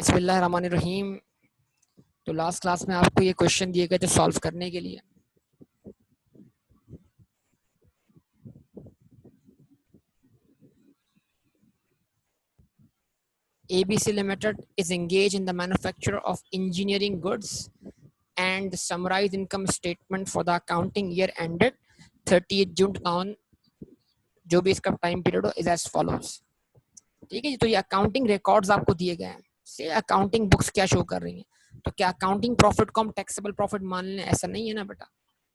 बिस्मिल्लाहिर्रहमानिर्रहीम। तो last class में आपको ये क्वेश्चन दिए गए थे सॉल्व करने के लिए। ABC Limited is engaged in the manufacture of engineering goods and the summarized income statement for the accounting year ended 30th June 2000, जो भी इसका टाइम पीरियड हो, इज एज फॉलोज। ठीक है जी। तो ये अकाउंटिंग रिकॉर्ड्स आपको दिए गए हैं, से अकाउंटिंग बुक्स क्या शो कर रही हैं। तो क्या अकाउंटिंग प्रॉफिट को हम टैक्सेबल प्रॉफिट मान लें? ऐसा नहीं है ना बेटा,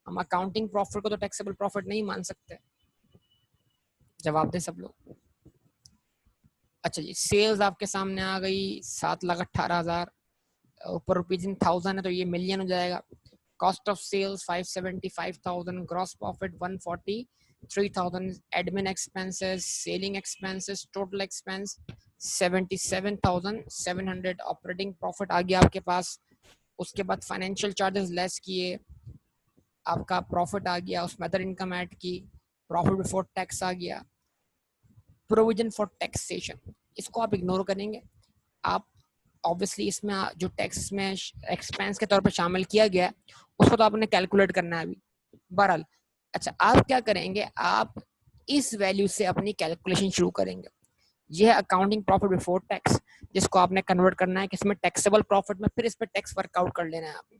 हम अकाउंटिंग प्रॉफिट को तो टैक्सेबल प्रॉफिट नहीं मान सकते। जवाब दें सब लोग। अच्छा जी, सेल्स आपके सामने आ गई 7,18,000, ऊपर रुपीज इन 1000 है तो ये मिलियन हो जाएगा। Cost of sales 575,000, gross profit 143,000, admin expenses, selling expenses, total expense 77,700, operating profit आ गया आपके पास। उसके बाद फाइनेंशियल चार्जेस लेस किए, आपका प्रॉफिट आ गया, उसमें अदर इनकम ऐड की, प्रॉफिट बिफोर टैक्स आ गया, प्रोविजन फॉर टैक्सेशन, इसको आप इग्नोर करेंगे। आप ऑब्वियसली इसमें जो टैक्स में एक्सपेंस के तौर पर शामिल किया गया है उसको तो आपने कैलकुलेट करना है अभी बहरहाल। अच्छा, आप क्या करेंगे, आप इस वैल्यू से अपनी कैलकुलेशन शुरू करेंगे। यह है अकाउंटिंग प्रॉफिट बिफोर टैक्स, जिसको आपने कन्वर्ट करना है किसमें, टैक्सेबल प्रॉफिट में, फिर इस पर टैक्स वर्कआउट कर लेना है आपने।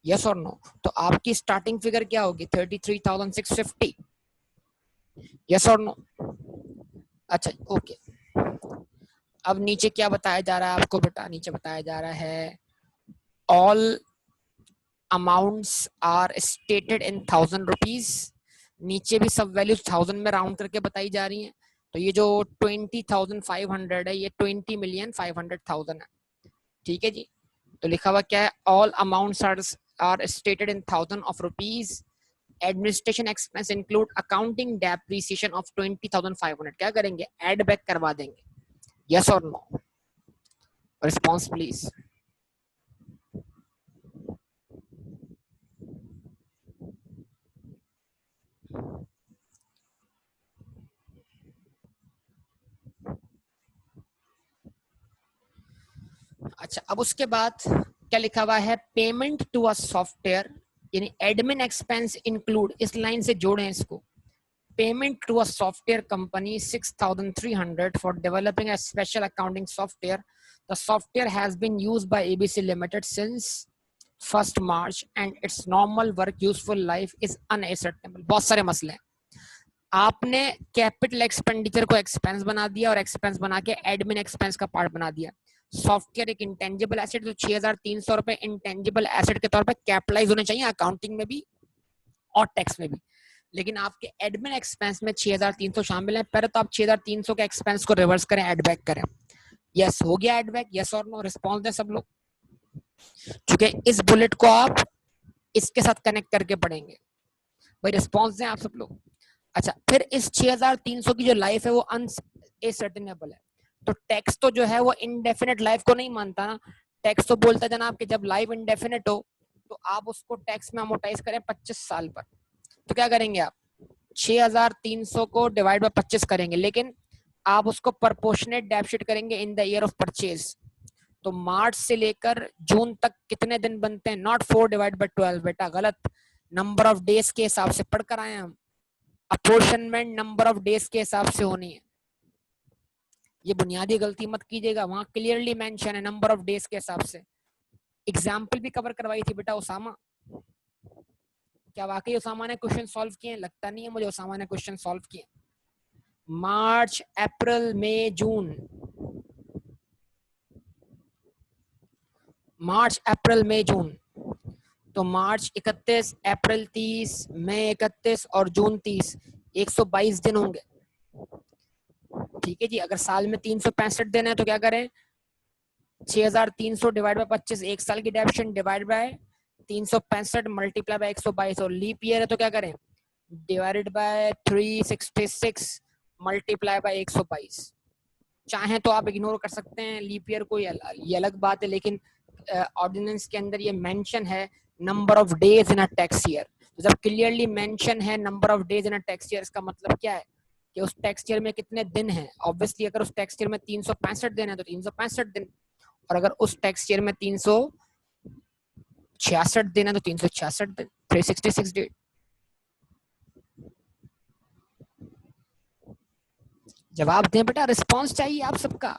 यस और नो? तो आपकी स्टार्टिंग फिगर क्या होगी, 33,650। यस और नो? अच्छा ओके। अब नीचे क्या बताया जा रहा है आपको बेटा, नीचे बताया जा रहा है all amounts are stated in 1000 rupees. नीचे भी सब वैल्यूज 1000 में राउंड करके बताई जा रही हैं। तो ये जो 20,500 है ये 20,500,000 है। ठीक है जी। तो लिखा हुआ क्या है, all amounts are stated in 1000 of rupees. Administration expense include accounting depreciation of 20,500। क्या करेंगे, एड बैक करवा देंगे। यस और नो? Response please. अच्छा, अब उसके बाद क्या लिखा हुआ है, पेमेंट टू अ सॉफ्टवेयर, यानी एडमिन एक्सपेंस इंक्लूड, इस लाइन से जोड़ें इसको, payment to a software company 6,300 for developing a special accounting software. The software has been used by ABC limited since 1 March and its normal work useful life is unascertainable. बहुत सारे मसले हैं। आपने capital expenditure को expense बना दिया और expense बना के एडमिन एक्सपेंस का पार्ट बना दिया। सॉफ्टवेयर एक इंटेंजिबल एसेट, तो 6,300 रुपए इंटेंजिबल एसेट के तौर पे कैपिटलाइज होने चाहिए अकाउंटिंग में भी और टैक्स में भी। लेकिन आपके एडमिन एक्सपेंस में 6,300 शामिल है। पहले तो आप 6,300 के एक्सपेंस को रिवर्स करें, एड बैक करें। यस हो गया एड बैक, यस और नो? रिस्पॉन्स दें सब लोग, क्योंकि इस बुलेट को आप इसके साथ कनेक्ट करके पढ़ेंगे। भाई रिस्पॉन्स दें आप सब लोग। अच्छा, फिर इस 6,300 की जो लाइफ है वो अनसर्टेनेबल है। तो टैक्स तो जो है वो इनडेफिनेट लाइफ को नहीं मानता ना। टैक्स तो बोलता है जनाब कि जब लाइफ इनडेफिनेट हो तो आप उसको टैक्स में अमोर्टाइज करें 25 साल पर। तो क्या करेंगे आप, 6,300 को डिवाइड बाय 25 करेंगे, लेकिन आप उसको प्रोपोर्शनेट डेप्ट करेंगे in the year of purchase. तो मार्च से लेकर जून तक कितने दिन बनते हैं, नॉट 4 डिवाइड बाय 12 बेटा, गलत, नंबर ऑफ डेज के हिसाब से पढ़कर आए हम। अपोर्शनमेंट नंबर ऑफ डेज के हिसाब से होनी है। ये बुनियादी गलती मत कीजिएगा, वहां क्लियरली मेंशन है नंबर ऑफ डेज के हिसाब से। एग्जाम्पल भी कवर करवाई थी बेटा उसामा। क्या वाकई उसामा ने क्वेश्चन सॉल्व किए? लगता नहीं है मुझे उसामा ने क्वेश्चन सॉल्व किए। मार्च अप्रैल मई जून, मार्च अप्रैल मई जून, तो मार्च 31, अप्रैल 30, मई 31 और जून 30, 122 दिन होंगे। ठीक है जी। अगर साल में 365 दिन है तो क्या करें, 6,300 डिवाइड बाय 25, एक साल की डेप्शन, डिवाइड बाय 365 मल्टीप्लाई बाय 122, और लीप ईयर है तो क्या करें, डिवाइडेड बाय 366 मल्टीप्लाई बाय 122। चाहे तो आप इग्नोर कर सकते हैं लीप ईयर को, ये अलग बात है, लेकिन ऑर्डिनेंस के अंदर ये मेंशन है number of days in a tax year. तो जब क्लियरली मेंशन है number of days in a tax year, इसका मतलब क्या है, कि उस टैक्स ईयर में कितने दिन हैं। ऑब्वियसली अगर उस टैक्स ईयर में 365 दिन है तो 365 दिन, और अगर उस टैक्स ईयर में 366 दिन है तो 366 दिन, 366 डेट। जवाब दें बेटा, रिस्पॉन्स चाहिए आप सबका।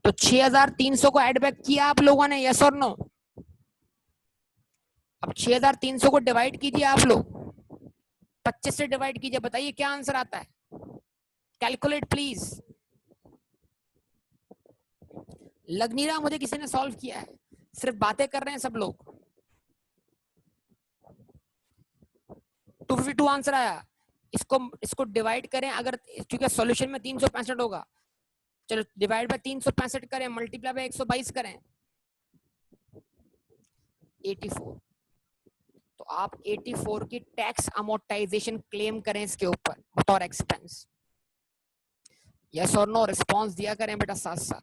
तो 6300 को एड बैक किया आप लोगों ने, यस और नो? अब 6300 को डिवाइड कीजिए आप लोग, 25 से डिवाइड कीजिए, बताइए क्या आंसर आता है। Calculate please. लग नहीं रहा मुझे किसी ने सॉल्व किया है, सिर्फ बातें कर रहे हैं सब लोग। 252 आंसर आया। इसको डिवाइड करें, अगर क्योंकि सॉल्यूशन में 365 होगा, चलो डिवाइड बाय 365 करें, मल्टीप्लाई बाय 122 करें, 84। तो आप 84 की टैक्स अमोर्टाइजेशन क्लेम करें इसके ऊपर बतौर एक्सपेंस। यस और नो रिस्पॉन्स दिया करें बेटा साथ साथ।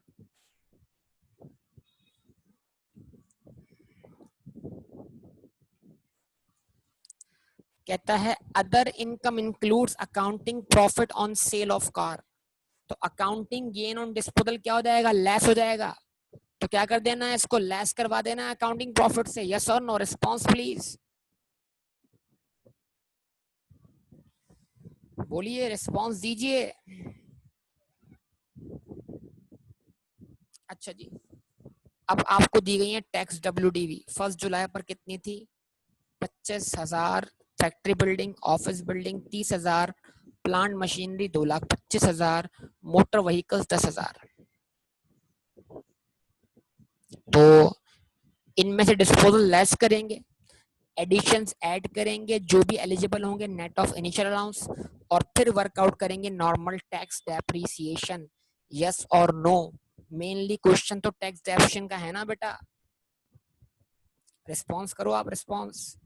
कहता है other income includes accounting profit on sale of car. तो अकाउंटिंग गेन ऑन डिस्पोजल क्या हो जाएगा, लेस हो जाएगा। तो क्या कर देना है, इसको लेस करवा देना है अकाउंटिंग प्रॉफिट से। यस और नो रिस्पॉन्स प्लीज, बोलिए, रिस्पॉन्स दीजिए। अच्छा जी, अब आपको दी गई है टैक्स WDV। 1 जुलाई पर कितनी थी, 25,000। Factory building, office building 30,000, plant machinery 2,25,000, motor vehicles 10,000। तो इनमें से डिस्पोजल लेस करेंगे, एडिशंस ऐड करेंगे जो भी एलिजिबल होंगे नेट ऑफ इनिशियल अलाउंस, और फिर वर्कआउट करेंगे नॉर्मल टैक्स डेप्रिसिएशन। यस और नो? मेनली क्वेश्चन तो टैक्स डेप्रिसिएशन का है ना बेटा। रिस्पॉन्स करो आप, response.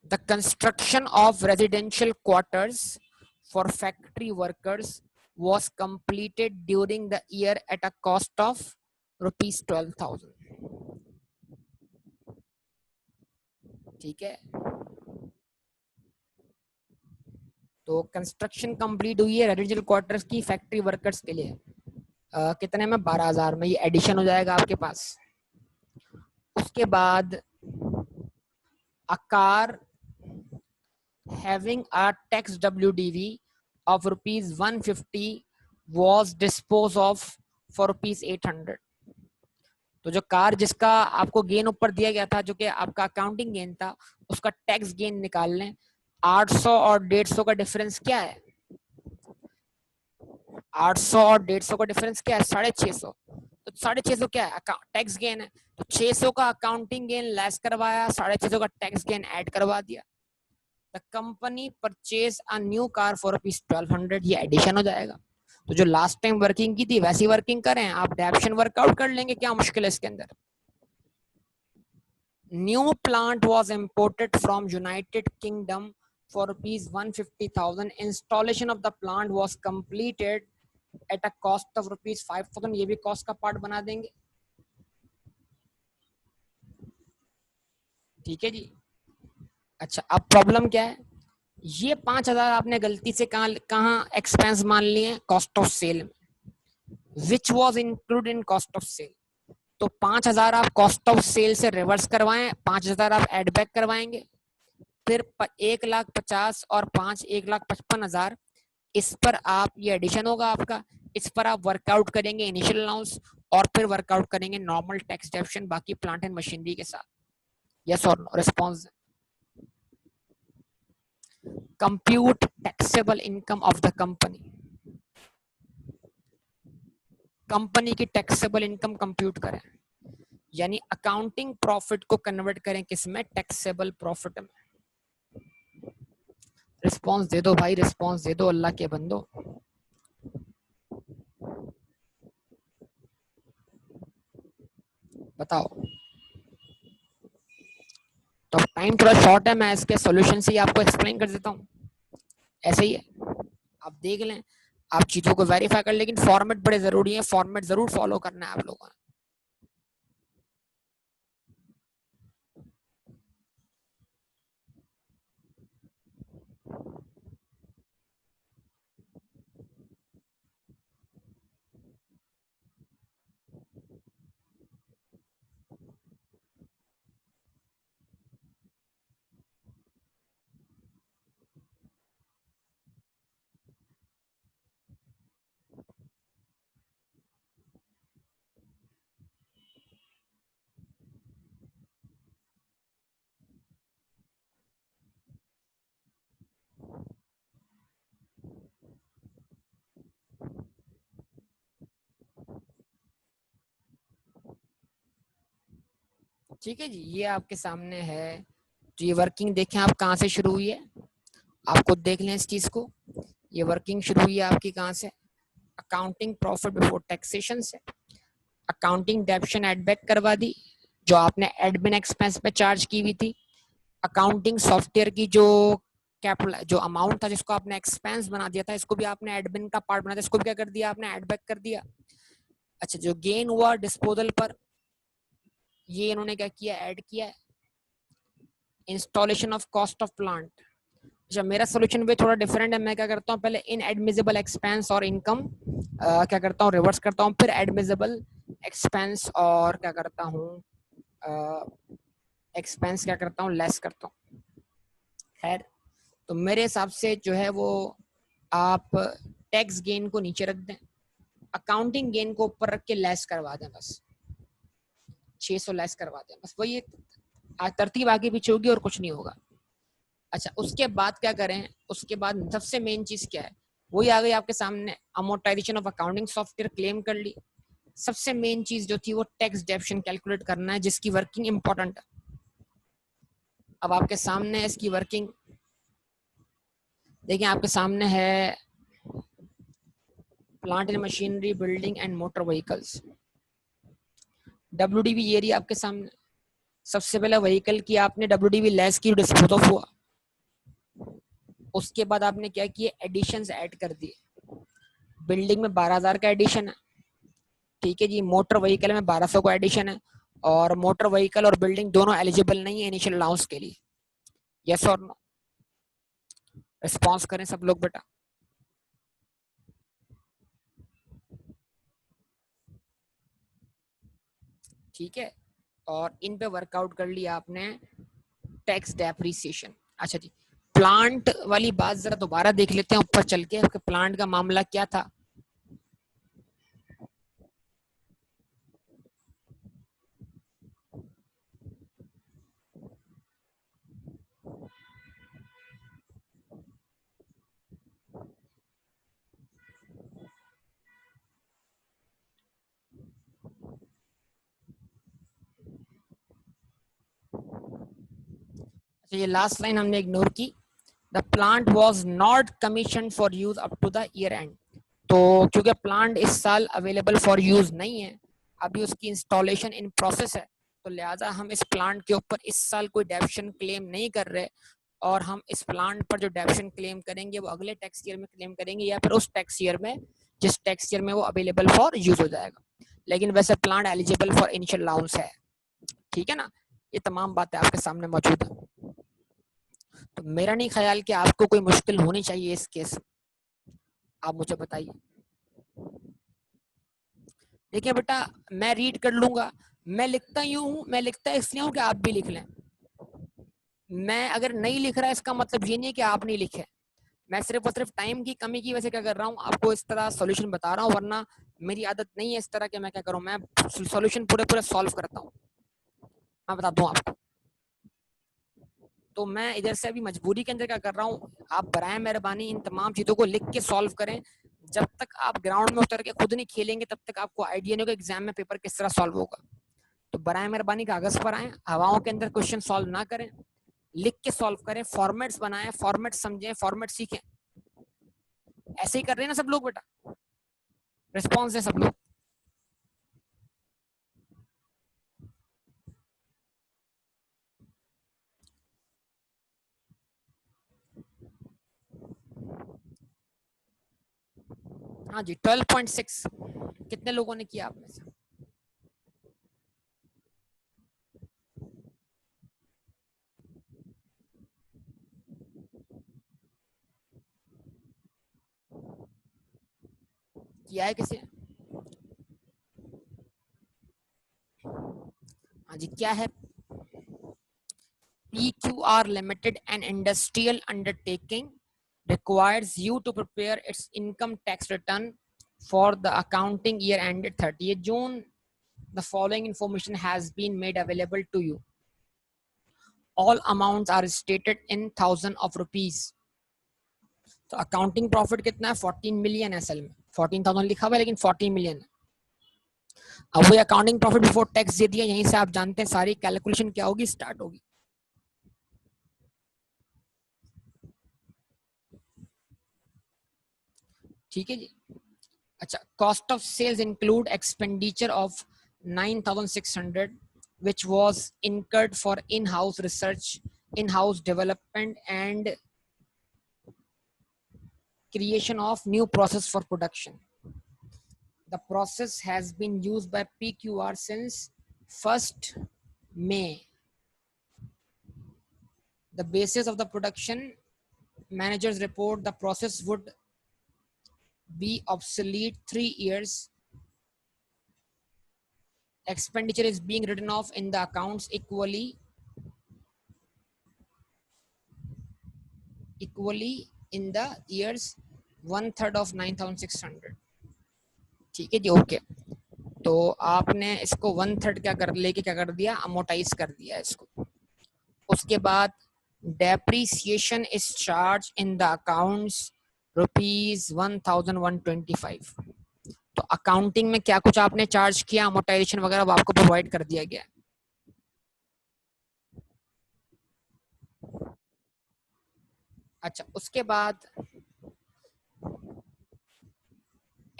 The construction of residential quarters for factory workers was completed during the year at a cost of rupees 12,000। ठीक है, तो कंस्ट्रक्शन कंप्लीट हुई है रेजिडेंशियल क्वार्टर्स की फैक्ट्री वर्कर्स के लिए। कितने में, 12,000 में। ये एडिशन हो जाएगा आपके पास। उसके बाद a car having a tax WDV of rupees 150 was disposed of for rupees 800। तो जो कार जिसका आपको गेन ऊपर दिया गया था, जो कि आपका अकाउंटिंग गेन था, उसका टैक्स गेन निकाल लें। 800 और 150 का डिफरेंस क्या है, 800 और 150 का डिफरेंस क्या है, 650। तो 650 क्या है, टैक्स गेन है। तो 600 का अकाउंटिंग गेन लेस करवाया, 650 का टैक्स गेन ऐड करवा दिया। The company purchase a new car for rupees 1200, ये एडिशन हो जाएगा। तो जो लास्ट टाइम वर्किंग की थी वैसी वर्किंग करें, आप डेप्शन वर्कआउट कर लेंगे, क्या मुश्किल है इसके अंदर। New plant was imported from United kingdom for rupees 150,000। installation of the plant was completed at a cost of rupees 5,000। ये भी कॉस्ट का पार्ट बना देंगे। ठीक है जी। अच्छा, अब प्रॉब्लम क्या है, ये 5,000 आपने गलती से कहाँ एक्सपेंस मान लिए, कॉस्ट ऑफ सेल में, which was include in cost of sale. तो 5,000 आप कॉस्ट ऑफ सेल से रिवर्स करवाएं, 5,000 आप एड बैक करवाएंगे, फिर 1,50,000 और 1,55,000, इस पर आप, ये एडिशन होगा आपका, इस पर आप वर्कआउट करेंगे इनिशियल अलाउंस, और फिर वर्कआउट करेंगे नॉर्मल टैक्स डेप्शन बाकी प्लांट एंड मशीनरी के साथ। यस और no response. Compute taxable income of the company. Company की टैक्सेबल इनकम कंप्यूट करें, यानी अकाउंटिंग प्रॉफिट को कन्वर्ट करें किसमें, टैक्सेबल प्रॉफिट में। रिस्पॉन्स दे दो भाई, रिस्पॉन्स दे दो अल्लाह के बंदो। बताओ। तो टाइम थोड़ा शॉर्ट है, मैं इसके सॉल्यूशन से ही आपको एक्सप्लेन कर देता हूँ। ऐसे ही है, आप देख लें, आप चीजों को वेरीफाई कर, लेकिन फॉर्मेट बड़े जरूरी है, फॉर्मेट जरूर फॉलो करना है आप लोगों को। ठीक है जी, ये आपके सामने है। तो ये वर्किंग देखें आप कहाँ से शुरू हुई है, आप खुद देख लें इस चीज को। ये वर्किंग शुरू हुई है आपकी कहाँ से, अकाउंटिंग प्रॉफिट बिफोर टैक्सेशन से। अकाउंटिंग डेप्शन एड बैक करवा दी जो आपने एडमिन एक्सपेंस पे चार्ज की हुई थी। अकाउंटिंग सॉफ्टवेयर की जो कैपिटल जो अमाउंट था जिसको आपने एक्सपेंस बना दिया था, इसको भी आपने एडमिन का पार्ट बना दिया, इसको भी क्या कर दिया आपने, एड बैक कर दिया। अच्छा, जो गेन हुआ डिस्पोजल पर, ये इन्होंने क्या किया, ऐड किया है। Installation of cost of plant, अच्छा मेरा सोल्यूशन भी थोड़ा डिफरेंट है। मैं क्या करता हूँ, पहले इन एडमिजिबल एक्सपेंस और इनकम क्या करता हूँ, रिवर्स करता हूँ, फिर एडमिजिबल एक्सपेंस और क्या करता हूँ, एक्सपेंस क्या करता हूँ, लेस करता हूँ। खैर, तो मेरे हिसाब से जो है वो आप टैक्स गेन को नीचे रख दें, अकाउंटिंग गेन को ऊपर रख के लेस करवा दें, बस 600 लेस करवा दें, बस वही तरतीब आगे पीछे होगी और कुछ नहीं होगा। अच्छा, उसके बाद क्या करें, उसके बाद सबसे मेन चीज क्या है, वही आ गई आपके सामने, amortisation of accounting software claim कर ली। सबसे मेन चीज जो थी वो टैक्स डेप्शन कैलकुलेट करना है, जिसकी वर्किंग इंपॉर्टेंट है। अब आपके सामने है इसकी वर्किंग, देखिए आपके सामने है plant and machinery, building and motor vehicles, WDV ये रही आपके सामने। सबसे पहले व्हीकल की आपने WDV लेस की, डिस्पोज ऑफ हुआ। उसके बाद आपने क्या किया, एडिशंस ऐड कर दिए। बिल्डिंग में 12,000 का एडिशन है, ठीक है जी। मोटर व्हीकल में 1200 का एडिशन है, और मोटर व्हीकल और बिल्डिंग दोनों एलिजिबल नहीं है इनिशियल अलाउंस के लिए। यस और नो, रिस्पॉन्स करें सब लोग बेटा। ठीक है, और इन पे वर्कआउट कर लिया आपने टैक्स डेप्रिसिएशन। अच्छा जी, प्लांट वाली बात जरा दोबारा देख लेते हैं ऊपर चल के, प्लांट का मामला क्या था। अच्छा, ये लास्ट लाइन हमने इग्नोर की, the plant was not commission for use up to the year end. तो क्योंकि प्लांट इस साल अवेलेबल फॉर यूज नहीं है, अभी उसकी इंस्टॉलेशन इन प्रोसेस है, तो लिहाजा हम इस प्लांट के ऊपर इस साल कोई डेप्शन क्लेम नहीं कर रहे, और हम इस प्लांट पर जो डेप्शन क्लेम करेंगे वो अगले टैक्स ईयर में क्लेम करेंगे, या फिर उस टैक्स ईयर में जिस टैक्स ईयर में वो अवेलेबल फॉर यूज हो जाएगा। लेकिन वैसे plant eligible for initial allowance है, ठीक है ना। ये तमाम बातें आपके सामने मौजूद है। तो मेरा नहीं ख्याल कि आपको कोई मुश्किल होनी चाहिए इस केस, आप मुझे बताइए। देखिए बेटा, मैं रीड कर लूंगा, मैं लिखता यूं हूं, मैं लिखता इसलिए हूं कि आप भी लिख लें। मैं अगर नहीं लिख रहा इसका मतलब ये नहीं है कि आप नहीं लिखे, मैं सिर्फ और सिर्फ टाइम की कमी की वजह से क्या कर रहा हूँ, आपको इस तरह सॉल्यूशन बता रहा हूँ, वरना मेरी आदत नहीं है इस तरह के। मैं क्या करूँ, मैं सॉल्यूशन पूरे पूरे सॉल्व करता हूँ, मैं बताता हूँ आपको। तो मैं इधर से अभी मजबूरी के अंदर क्या कर रहा हूँ, आप बराए मेहरबानी इन तमाम चीज़ों को लिख के सॉल्व करें। जब तक आप ग्राउंड में उतर के खुद नहीं खेलेंगे तब तक आपको आइडिया नहीं होगा एग्जाम में पेपर किस तरह सॉल्व होगा। तो बराए मेहरबानी कागज पर आए, हवाओं के अंदर क्वेश्चन सॉल्व ना करें, लिख के सॉल्व करें, फॉर्मेट्स बनाएं, फॉर्मेट समझें, फॉर्मेट सीखें। ऐसे ही कर रहे हैं ना सब लोग बेटा, रिस्पॉन्स है सब लोग। हाँ जी, 12.6 कितने लोगों ने किया आप में से? किया है किसी? हाँ जी, क्या है? PQR Limited, an industrial undertaking, requires you to prepare its income tax return for the accounting year ended 30th June. The following information has been made available to you. All amounts are stated in thousand of rupees. तो accounting profit कितना है, 14 million है। असल में 14,000 लिखा हुआ है लेकिन 14 मिलियन है। अब वो अकाउंटिंग प्रॉफिट बिफोर टैक्स दे दिया, यहीं से आप जानते हैं सारी कैलकुलेशन क्या होगी, स्टार्ट होगी। ठीक है जी। अच्छा, cost of sales include expenditure of 9,600 which was incurred for in-house research, in-house development and creation of new process for production. The process has been used by PQR since 1st May. The basis of the production managers report the process would be obsolete 3 years. Expenditure is being written off in the accounts equally in the years 1/3 of 9,600. ठीक है जी, okay. तो आपने इसको 1/3 क्या कर लेके क्या कर दिया, अमोटाइज कर दिया इसको। उसके बाद depreciation is charge in the accounts ₹1,125। तो अकाउंटिंग में क्या कुछ आपने चार्ज किया, अमोटाइजेशन वगैरह वो आपको प्रोवाइड कर दिया गया। अच्छा, उसके बाद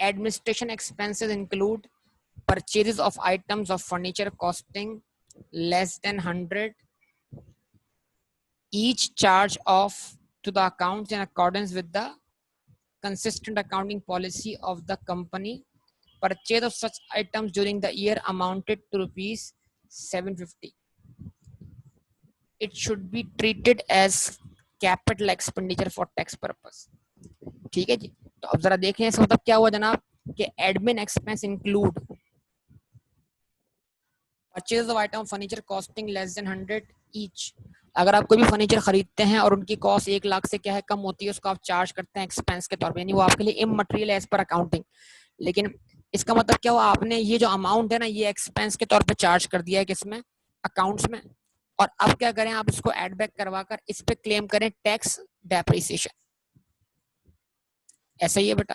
administration expenses include purchases of items of furniture costing less than 100, each charge off to the accounts in accordance with the consistent accounting policy of the company. Purchase of such items during the year amounted to rupees 750. It should be treated as capital expenditure for tax purpose. ठीक है जी। तो अब जरा देखें इसका मतलब क्या हुआ जनाब, कि admin expense include purchase of item furniture costing less than 100 each. अगर आप कोई भी फर्नीचर खरीदते हैं और उनकी कॉस्ट 1 लाख से क्या है कम होती है, उसको आप चार्ज करते हैं एक्सपेंस के तौर पे, यानी वो आपके लिए इमटेरियल एज पर अकाउंटिंग। लेकिन इसका मतलब क्या हुआ, आपने ये जो अमाउंट है ना ये एक्सपेंस के तौर पे चार्ज कर दिया है किसमें, अकाउंट्स में। और अब क्या करें, आप इसको एड बैक करवाकर इस पे क्लेम करें टैक्स डेप्रिसिएशन। ऐसा ही है बेटा,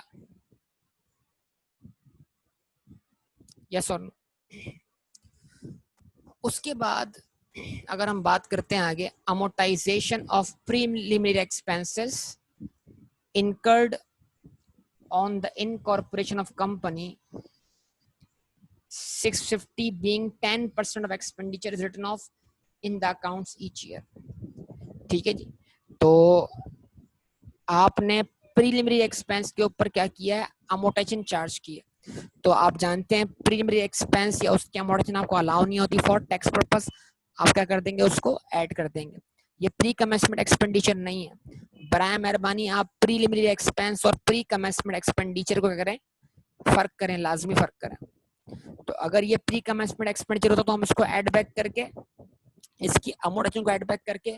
यस और नो। उसके बाद अगर हम बात करते हैं आगे, amortisation of preliminary expenses incurred on the incorporation of company, 650 being 10% of expenditure is written off in the accounts each year। ठीक है जी। तो आपने प्रीलिमिनरी एक्सपेंस के ऊपर क्या किया है, अमोटाइजेशन चार्ज किया। तो आप जानते हैं प्रीलिमिनरी एक्सपेंस या उसकी अमोटाइजेशन आपको अलाउ नहीं होती फॉर टैक्स पर्पस, आप क्या कर देंगे, उसको ऐड कर देंगे। ये प्री कमेंसमेंट एक्सपेंडिचर नहीं है। बराए मेहरबानी आप प्रीलिमिनरी एक्सपेंस और प्री कमेंसमेंट एक्सपेंडिचर को क्या करें, फर्क करें, लाजमी फर्क करें। तो अगर ये प्री कमेंसमेंट एक्सपेंडिचर होता तो हम इसको ऐड बैक करके, इसकी अमोटाइजेशन को ऐड बैक करके,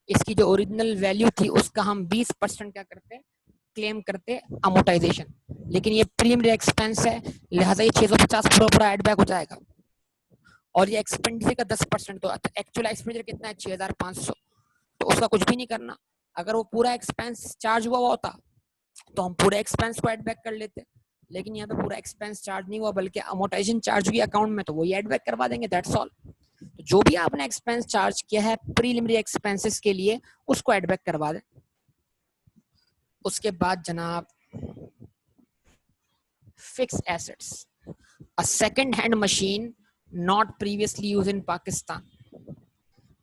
इसकी जो ओरिजिनल वैल्यू थी उसका हम 20% क्या करते, क्लेम करते अमोटाइजेशन। लेकिन ये प्रीलिमिनरी एक्सपेंस है, लिहाजा ये 650 पूरा पूरा ऐड बैक हो जाएगा। और ये एक्सपेंडिचर का 10%, तो एक्चुअल एक्सपेंडिचर कितना है 6500, तो उसका कुछ भी नहीं करना। अगर वो पूरा एक्सपेंस चार्ज हुआ होता तो हम पूरे एक्सपेंस को ऐड बैक कर लेते, लेकिन यहाँ पे पूरा एक्सपेंस चार्ज नहीं हुआ बल्कि अमोटाइजेशन चार्ज हुई अकाउंट में, तो वही ऐड बैक करवा देंगे, दैट्स ऑल। तो जो भी आपने एक्सपेंस चार्ज किया है प्रीलिमिनरी एक्सपेंसेस के लिए उसको ऐड बैक करवा दें। उसके बाद जनाब fix assets, a second hand machine not previously used in Pakistan.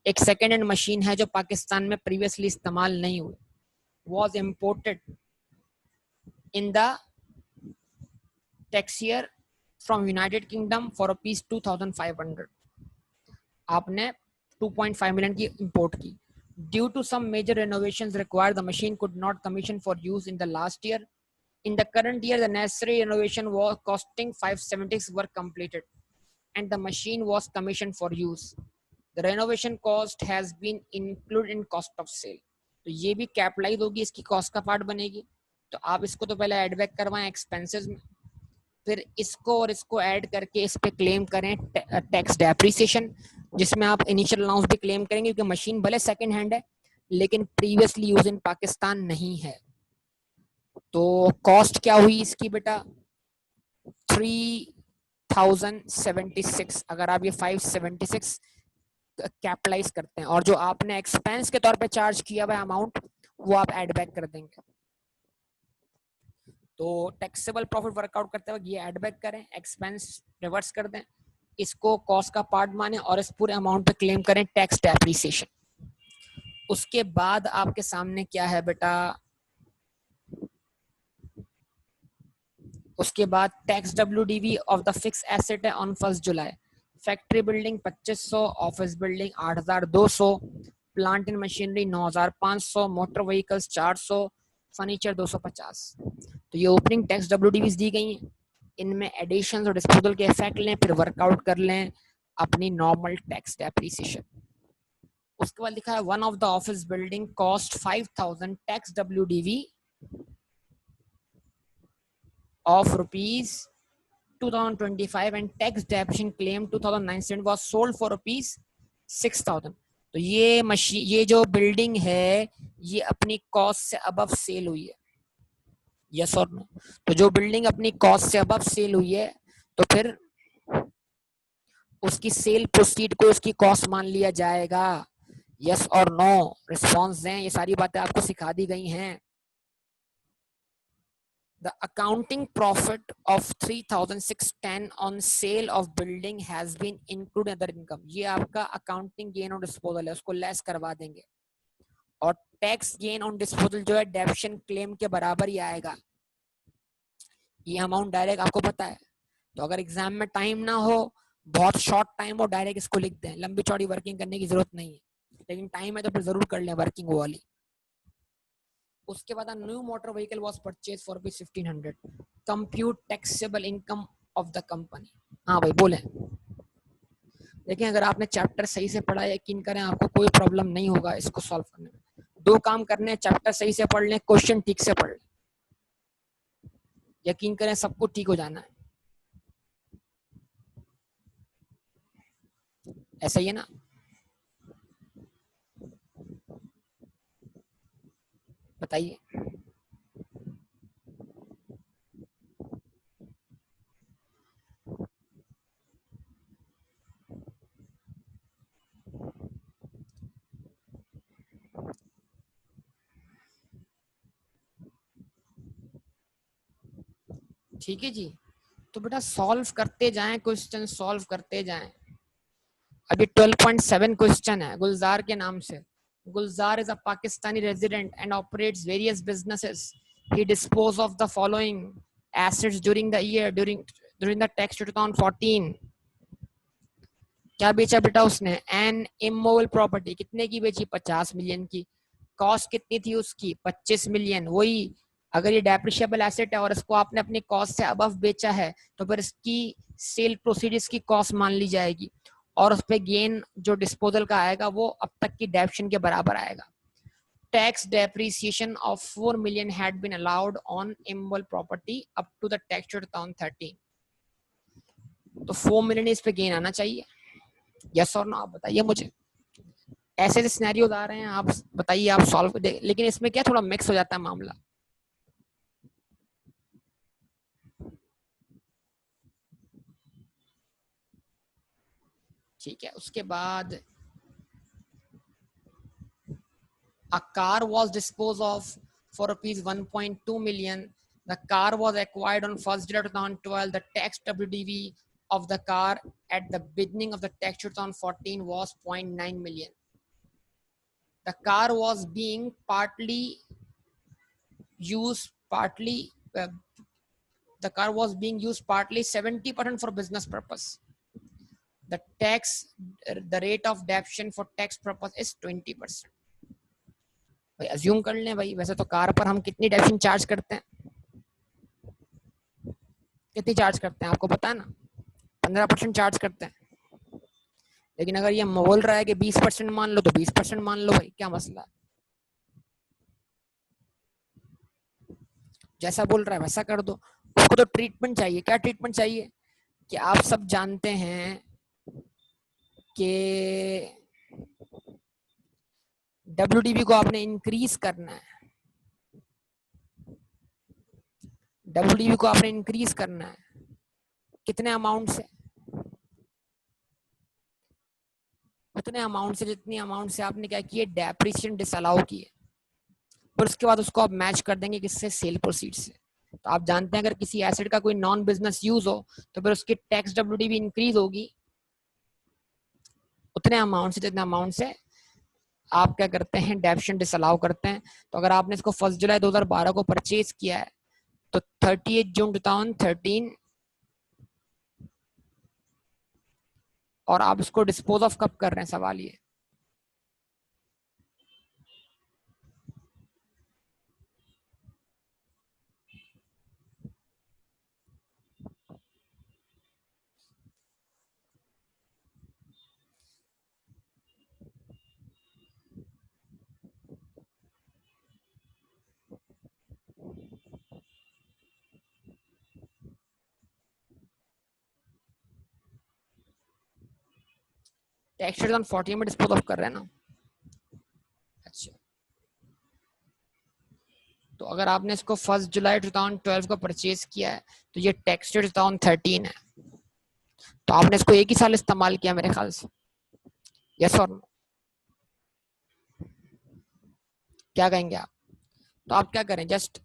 एक सेकंड हैंड मशीन है जो पाकिस्तान में प्रीवियसली इस्तेमाल नहीं हुई, was imported in the tax year from United Kingdom for rupees 2,500। आपने 2.5 million की इंपोर्ट की। Due to some major renovations required, the machine could not commission for use in the last year. In the current year, the necessary renovation was costing 576 were completed, and the machine was commissioned for use. The renovation cost has been included in cost of sale। तो ये भी capitalise होगी, इसकी cost का part बनेगी। तो आप इसको तो पहले ऐड बैक करवाएं एक्सपेंसेस में, फिर इसको और इसको ऐड करके इस पे क्लेम करें टैक्स डेप्रिसिएशन, जिसमें आप इनिशियल अलाउंस भी क्लेम करेंगे क्योंकि मशीन भले सेकंड हैंड है लेकिन प्रीवियसली यूज इन पाकिस्तान नहीं है। तो कॉस्ट क्या हुई इसकी बेटा, 5,076, अगर आप ये 576 कैपिटलाइज करते हैं और जो आपने एक्सपेंस के तौर पे चार्ज किया हुआ अमाउंट वो आप ऐड बैक कर देंगे। तो टैक्सेबल प्रॉफिट वर्कआउट करते वक्त ये ऐड बैक करें, एक्सपेंस रिवर्स कर दें, इसको कॉस्ट का पार्ट माने और इस पूरे अमाउंट पे क्लेम करें टैक्स डेप्रिसिएशन। उसके बाद आपके सामने क्या है बेटा, उसके बाद tax WDV of the fix asset है on 1 July. Factory building 2500, office building 8200, plant and machinery 9500, motor vehicles 400, furniture 250। तो ये ओपनिंग टैक्स WDVs दी गई हैं, इनमें एडिशन और डिस्पोजल के इफेक्ट लें, फिर वर्कआउट कर लें अपनी नॉर्मल टैक्स डेप्रिसिएशन। उसके बाद लिखा है one of the office building cost 5000 tax WDV of rupees 2025 and tax depreciation claim 2009 was sold for rupees 6000। तो ये जो बिल्डिंग है ये अपनी कॉस्ट से अबव सेल हुई है, यस और नो? तो जो बिल्डिंग अपनी कॉस्ट से अबव सेल हुई है तो फिर उसकी सेल प्रोसीड को उसकी कॉस्ट मान लिया जाएगा, यस और नो? रिस्पॉन्स दें, ये सारी बातें आपको सिखा दी गई हैं। The accounting profit of 3,610 on sale of building has been included in other income। ये आपका अकाउंटिंग गेन ऑन डिस्पोजल है, उसको लेस करवा देंगे। और टैक्स गेन ऑन डिस्पोजल जो है डेप्शन क्लेम के बराबर ही आएगा। ये अमाउंट डायरेक्ट आपको पता है, तो अगर एग्जाम में टाइम ना हो, बहुत शॉर्ट टाइम हो, डायरेक्ट इसको लिख दें, लंबी चौड़ी वर्किंग करने की जरूरत नहीं है, लेकिन टाइम है तो फिर जरूर कर लें वर्किंग वो वाली। उसके बाद new motor vehicle was purchase for rupees 1500, compute taxable income of the company. हाँ भाई बोले। देखिए अगर आपने चैप्टर सही से पढ़ा, यकीन करें आपको कोई प्रॉब्लम नहीं होगा इसको सॉल्व करने में। दो काम करने हैं, चैप्टर सही से पढ़ लें, क्वेश्चन ठीक से पढ़ लें, यकीन करें सबको ठीक हो जाना है। ऐसा ही है ना? बताइए। ठीक है जी, तो बेटा सॉल्व करते जाएं, क्वेश्चन सॉल्व करते जाएं। अभी 12.7 क्वेश्चन है गुलजार के नाम से। Gulzar is a Pakistani resident and operates various businesses. He disposed of the following assets during the year during the tax 2014। क्या बेचा बेटा उसने? An immovable property. कितने की बेची? 50 मिलियन की। कॉस्ट कितनी थी उसकी? 25 मिलियन। वही अगर ये डेप्रिशिएबल एसेट है और इसको आपने अपनी कॉस्ट से अबव बेचा है तो फिर इसकी सेल प्रोसीड्स की कॉस्ट मान ली जाएगी और उस पे गेन जो डिस्पोजल का आएगा वो अब तक की डेप्शन के बराबर आएगा। Tax depreciation of 4 million had been allowed on immovable property up to the tax year 2013। तो 4 million इस पे गेन आना चाहिए, यस और नो? आप बताइए मुझे। ऐसे ऐसे सिनेरियोज आ रहे हैं, आप बताइए, आप सॉल्व दे, लेकिन इसमें क्या थोड़ा मिक्स हो जाता है मामला। ठीक है, उसके बाद a car was disposed of for rupees 1.2 million। The car was acquired on 1st July 2012। The tax WDV of the car at the beginning of the tax 2014 was 0.9 million। The car was being partly used, the car was being used partly 70% for business purpose। The rate of deduction for tax purpose is 20%। भाई assume कर लें भाई, वैसे तो car पर हम कितनी डेप्शन charge करते हैं? कितनी चार्ज करते हैं आपको पता है ना? 15% चार्ज करते हैं। लेकिन अगर ये बोल रहा है कि 20% मान लो तो 20% मान लो भाई, क्या मसला है? जैसा बोल रहा है वैसा कर दो। उसको तो ट्रीटमेंट चाहिए। क्या ट्रीटमेंट चाहिए? कि आप सब जानते हैं कि WDV को आपने इंक्रीज करना है, WDV को आपने इंक्रीज करना है, कितने अमाउंट से? उतने अमाउंट से जितनी अमाउंट से आपने क्या किए, डेप्रिसिएशन डिसअलाउ किए। फिर उसके बाद उसको आप मैच कर देंगे किससे, सेल प्रोसीड से। तो आप जानते हैं अगर किसी एसेट का कोई नॉन बिजनेस यूज हो तो फिर उसकी टैक्स डब्ल्यूडी भी इंक्रीज होगी उतने अमाउंट से जितने अमाउंट से आप क्या करते हैं, डेप्रिसिएशन डिसअलाउ करते हैं। तो अगर आपने इसको 1 जुलाई 2012 को परचेज किया है तो 30 जून 2013 और आप इसको डिस्पोज ऑफ कब कर रहे हैं, सवाल ये। टैक्स रिटर्न 14 में डिस्पोज ऑफ कर रहे हैं ना। अच्छा, तो अगर आपने इसको 1 जुलाई 2012 को परचेज किया है तो ये टैक्स 2013 है, तो आपने इसको एक ही साल इस्तेमाल किया मेरे ख्याल से। यस और नो, क्या कहेंगे आप? तो आप क्या करें, जस्ट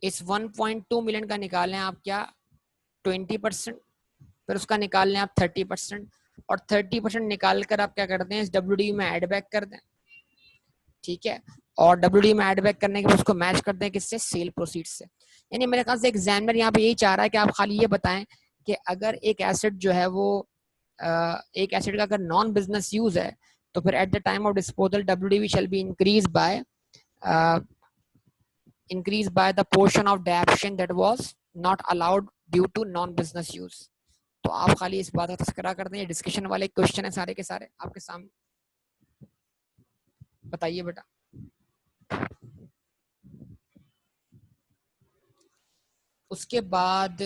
इस 1.2 मिलियन का निकालें आप क्या 20%, फिर उसका निकाल लें आप 30%, और 30% निकाल कर आप क्या करते हैं, इस डब्ल्यूडी में ऐड बैक कर दें। ठीक है, और डब्ल्यूडी में ऐड बैक करने के बाद उसको मैच कर दें किससे, सेल प्रोसीड से। यानी मेरे ख्याल से एग्जामिनर यहाँ पे यही चाह रहा है कि आप खाली ये बताएं कि अगर एक एसेट जो है वो एक एसेट का अगर नॉन बिजनेस यूज है तो फिर at the time of disposal WD shall be increase by the portion of depreciation that was not allowed due to non business use। तो आप खाली इस बात का तस्करा कर दें, डिस्कशन वाले क्वेश्चन है सारे के सारे आपके सामने, बताइए बेटा। उसके बाद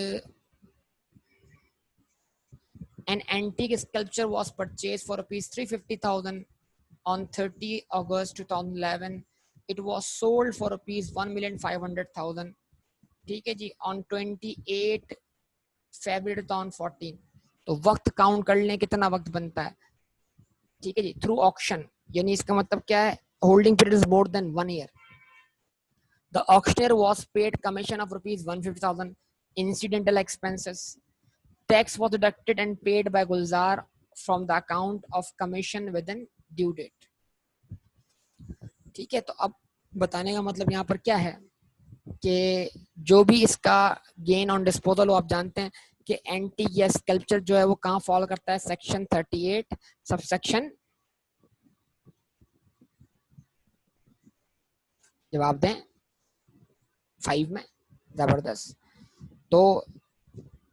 an antique sculpture was purchased for rupees 350,000 on 30 August 2011। it was sold for rupees 1,500,000। ठीक है जी, on 28 February 2014। तो वक्त काउंट कर लें कितना वक्त बनता है। ठीक है जी, थ्रू ऑक्शन, यानी इसका मतलब क्या है, holding period is more than 1 year। The auctioneer was paid commission of rupees 150,000, incidental expenses, tax was deducted and paid by Gulzar from the account of commission within due date। ठीक है, तो अब बताने का मतलब यहाँ पर क्या है कि जो भी इसका गेन ऑन डिस्पोजल हो, आप जानते हैं कि एंटी या स्कल्पचर जो है वो कहाँ फॉलो करता है, सेक्शन 38 सबसेक्शन, जवाब दें 5 में। जबरदस्त। तो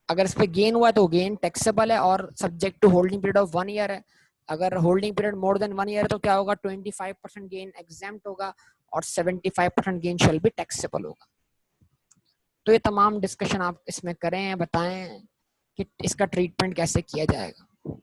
अगर इस पे गेन हुआ है तो गेन टैक्सेबल है और subject to holding period of 1 year है। अगर holding period more than 1 year है तो क्या होगा, 25% गेन एग्जेम्प्ट होगा और 75% गेन शैल बी टैक्सेबल होगा। तो ये तमाम डिस्कशन आप इसमें करें, बताएं कि इसका ट्रीटमेंट कैसे किया जाएगा।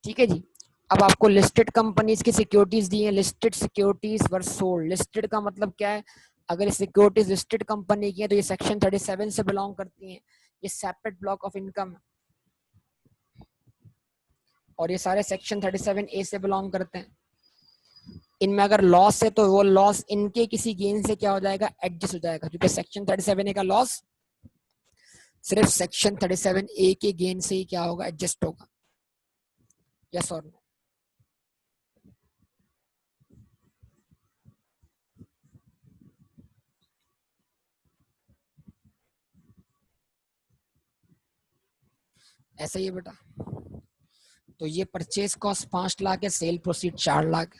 ठीक है जी, अब आपको लिस्टेड कंपनीज की सिक्योरिटीज दी है, listed securities were sold. Listed का मतलब क्या है, अगर सिक्योरिटीज लिस्टेड कंपनी की है तो ये सेक्शन 37 से बिलोंग करती हैं, ये सेपरेट ब्लॉक ऑफ इनकम, और ये सारे सेक्शन 37A से बिलोंग करते हैं। इनमें अगर लॉस है तो वो लॉस इनके किसी गेन से क्या हो जाएगा, एडजस्ट हो जाएगा, क्योंकि सेक्शन 37A का लॉस सिर्फ सेक्शन 37A के गेन से ही क्या होगा, एडजस्ट होगा। यस और नो? ऐसा ही है बेटा। तो ये परचेज कॉस्ट 5 लाख है, सेल प्रोसीड 4 लाख।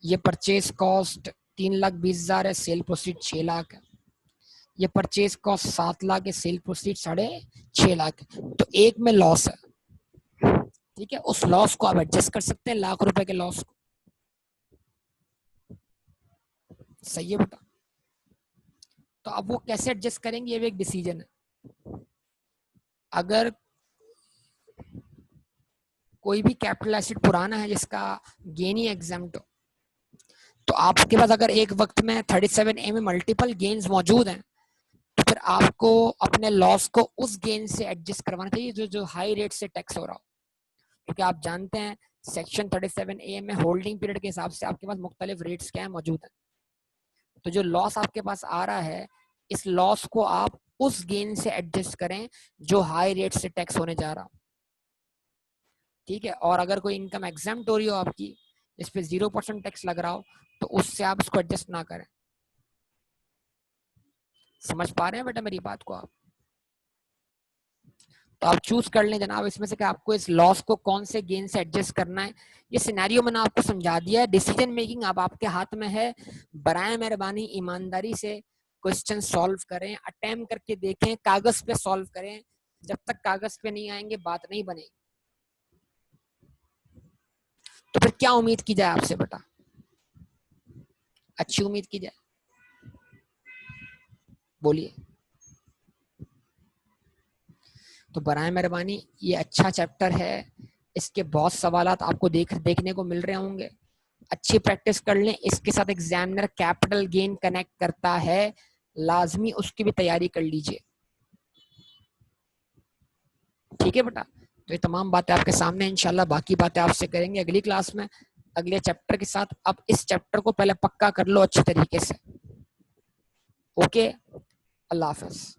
ये परचेज कॉस्ट 3,20,000 है, सेल प्रोसीड 6 लाख है। ये परचेज कॉस्ट 7 लाख है, सेल प्रोसीड 6.5 लाख। तो एक में लॉस है, ठीक है, उस लॉस को आप एडजस्ट कर सकते हैं, लाख रुपए के लॉस को। सही है बेटा। तो अब वो कैसे एडजस्ट करेंगे, ये भी एक डिसीजन है। अगर कोई भी कैपिटल एसेट पुराना है जिसका गेन ही एग्जेम्प्ट हो, तो आपके पास अगर एक वक्त में 37A में मल्टीपल गेन्स मौजूद हैं तो फिर आपको अपने लॉस को उस गेन से एडजस्ट करवाना चाहिए जो जो हाई रेट से टैक्स हो रहा हो, क्योंकि आप जानते हैं सेक्शन 37A में होल्डिंग पीरियड के हिसाब से आपके पास मुख्तलिफ रेट्स क्या है मौजूद है। तो जो लॉस आपके पास आ रहा है, इस लॉस को आप उस गेन से एडजस्ट करें जो हाई रेट से टैक्स होने जा रहा हो, ठीक है। और अगर कोई इनकम एग्जेम्प्ट हो रही हो आपकी, इस पे 0% टैक्स लग रहा हो, तो उससे आप इसको एडजस्ट ना करें। समझ पा रहे हैं बेटा मेरी बात को आप? तो आप चूज कर लें जनाब इसमें से कि आपको इस लॉस को कौन से गेन से एडजस्ट करना है। ये सिनेरियो मैंने आपको समझा दिया है, डिसीजन मेकिंग अब आपके हाथ में है। बराए मेहरबानी ईमानदारी से क्वेश्चन सॉल्व करें, अटेम्प्ट करके देखें, कागज पे सॉल्व करें। जब तक कागज पे नहीं आएंगे बात नहीं बनेगी। तो फिर क्या उम्मीद की जाए आपसे बेटा? अच्छी उम्मीद की जाए, बोलिए। तो बराए मेहरबानी ये अच्छा चैप्टर है, इसके बहुत सवालात आपको देखने को मिल रहे होंगे। अच्छी प्रैक्टिस कर लें। इसके साथ एग्जामिनर कैपिटल गेन कनेक्ट करता है, लाजमी उसकी भी तैयारी कर लीजिए, ठीक है बेटा। तो ये तमाम बातें आपके सामने, इंशाल्लाह बाकी बातें आपसे करेंगे अगली क्लास में, अगले चैप्टर के साथ। अब इस चैप्टर को पहले पक्का कर लो अच्छे तरीके से। ओके, अल्लाह हाफिज।